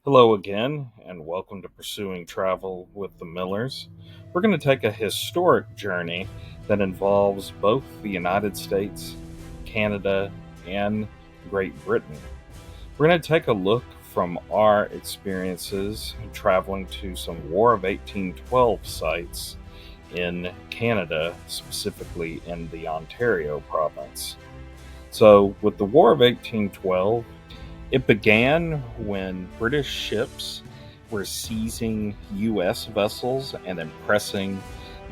Hello again, and welcome to Pursuing Travel with the Millers. We're going to take a historic journey that involves both the United States, Canada, and Great Britain. We're going to take a look from our experiences traveling to some War of 1812 sites in Canada, specifically in the Ontario province. So, with the War of 1812, it began when British ships were seizing U.S. vessels and impressing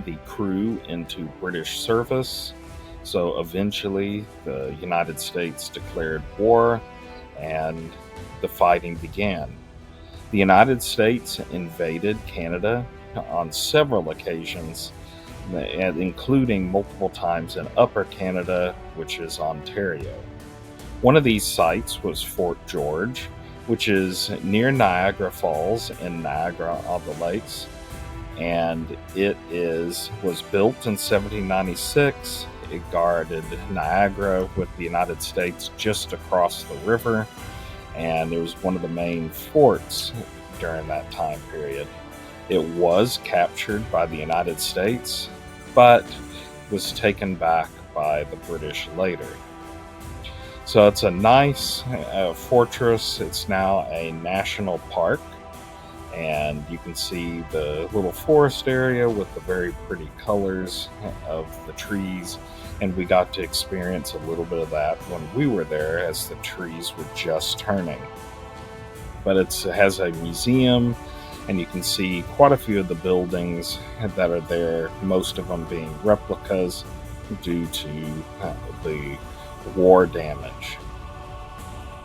the crew into British service. So eventually, the United States declared war and the fighting began. The United States invaded Canada on several occasions, including multiple times in Upper Canada, which is Ontario. One of these sites was Fort George, which is near Niagara Falls in Niagara-on-the-Lakes, and it was built in 1796. It guarded Niagara with the United States just across the river, and it was one of the main forts during that time period. It was captured by the United States, but was taken back by the British later. So it's a nice fortress. It's now a national park, and you can see the little forest area with the very pretty colors of the trees. And we got to experience a little bit of that when we were there as the trees were just turning. But it has a museum, and you can see quite a few of the buildings that are there, most of them being replicas due to the war damage.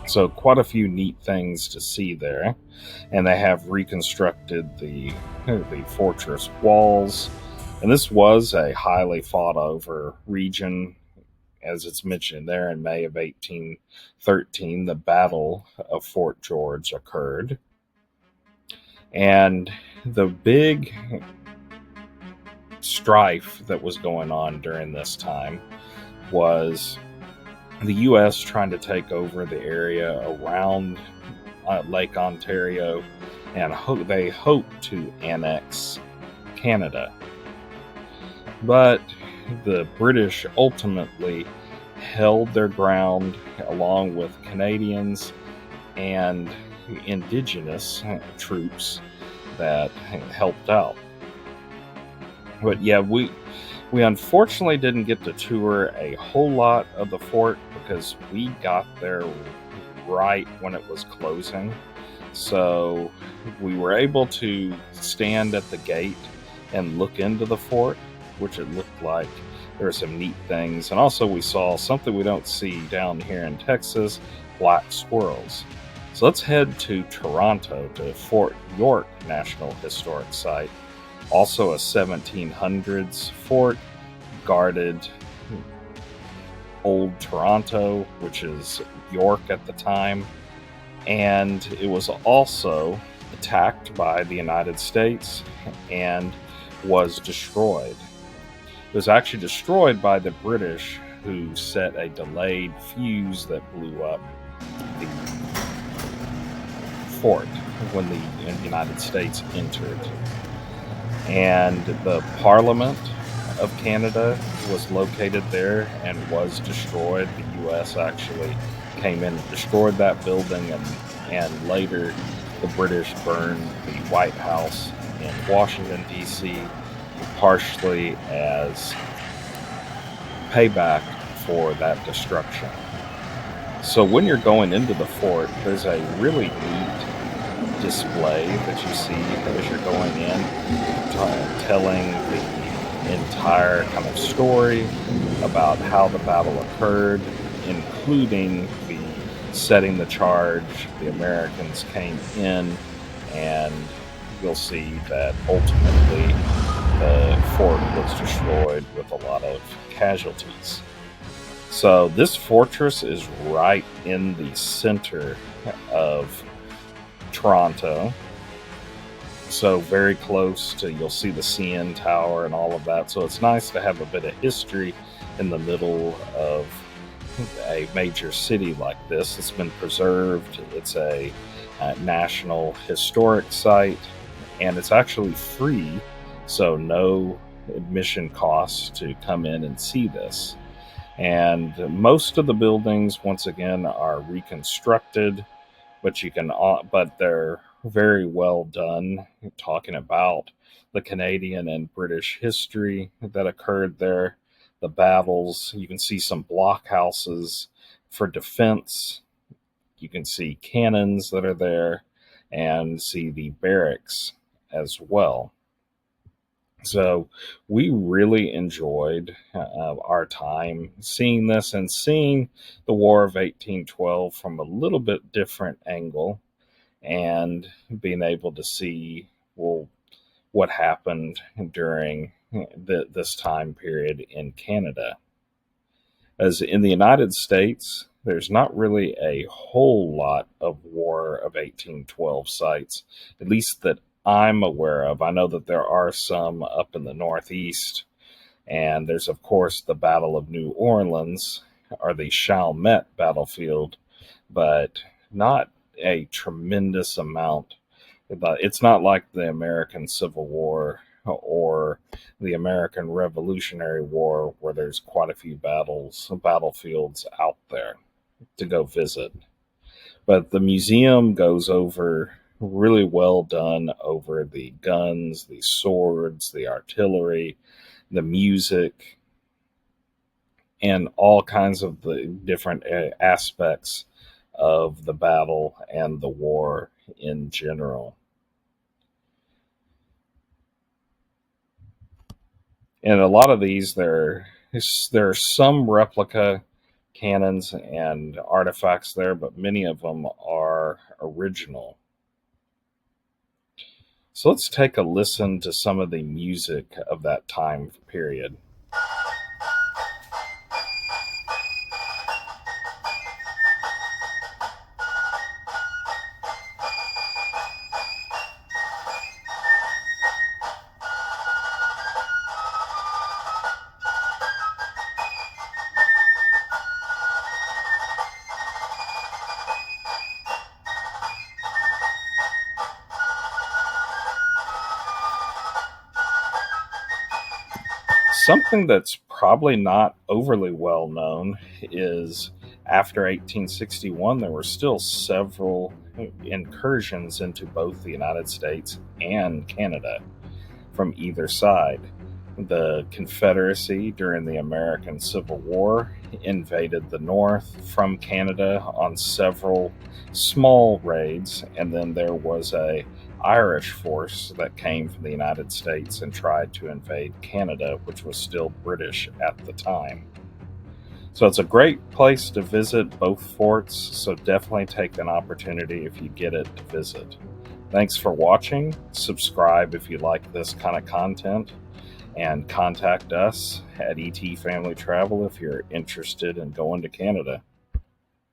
So, quite a few neat things to see there. And they have reconstructed the fortress walls. And this was a highly fought over region. As it's mentioned there, in May of 1813, the Battle of Fort George occurred. And the big strife that was going on during this time was the U.S. trying to take over the area around Lake Ontario, and they hoped to annex Canada. But the British ultimately held their ground along with Canadians and indigenous troops that helped out. But yeah, we unfortunately didn't get to tour a whole lot of the fort because we got there right when it was closing. So we were able to stand at the gate and look into the fort, which it looked like there were some neat things. And also we saw something we don't see down here in Texas, black squirrels. So let's head to Toronto to Fort York National Historic Site. Also a 1700s fort, guarded old Toronto, which is York at the time. And it was also attacked by the United States and was destroyed. It was actually destroyed by the British, who set a delayed fuse that blew up the fort when the United States entered. And the Parliament of Canada was located there and was destroyed. The U.S. actually came in and destroyed that building, and later the British burned the White House in Washington, D.C., partially as payback for that destruction. So when you're going into the fort, there's a really neat display that you see as you're going in, telling the entire kind of story about how the battle occurred, including the setting the charge. The Americans came in, and you'll see that ultimately the fort was destroyed with a lot of casualties. So this fortress is right in the center of Toronto. So very close to, you'll see the CN Tower and all of that. So it's nice to have a bit of history in the middle of a major city like this. It's been preserved. It's a National Historic Site, and it's actually free, so no admission costs to come in and see this. And most of the buildings, once again, are reconstructed, but but they're very well done. Talking about the Canadian and British history that occurred there, the battles. You can see some blockhouses for defense. You can see cannons that are there, and see the barracks as well. So we really enjoyed our time seeing this and seeing the War of 1812 from a little bit different angle, and being able to see, well, what happened during this time period in Canada. As in the United States, there's not really a whole lot of War of 1812 sites, at least that I'm aware of. I know that there are some up in the Northeast, and there's, of course, the Battle of New Orleans, or the Chalmette battlefield, but not a tremendous amount. But it's not like the American Civil War or the American Revolutionary War, where there's quite a few battlefields out there to go visit. But the museum goes over really well done over the guns, the swords, the artillery, the music, and all kinds of the different aspects of the battle and the war in general. And a lot of these, there are some replica cannons and artifacts there, but many of them are original. So let's take a listen to some of the music of that time period. Something that's probably not overly well known is after 1861, there were still several incursions into both the United States and Canada from either side. The Confederacy during the American Civil War invaded the North from Canada on several small raids, and then there was a Irish force that came from the United States and tried to invade Canada, which was still British at the time. So it's a great place to visit both forts, so definitely take an opportunity if you get it to visit. Thanks for watching. Subscribe if you like this kind of content, and contact us at ET Family Travel if you're interested in going to Canada.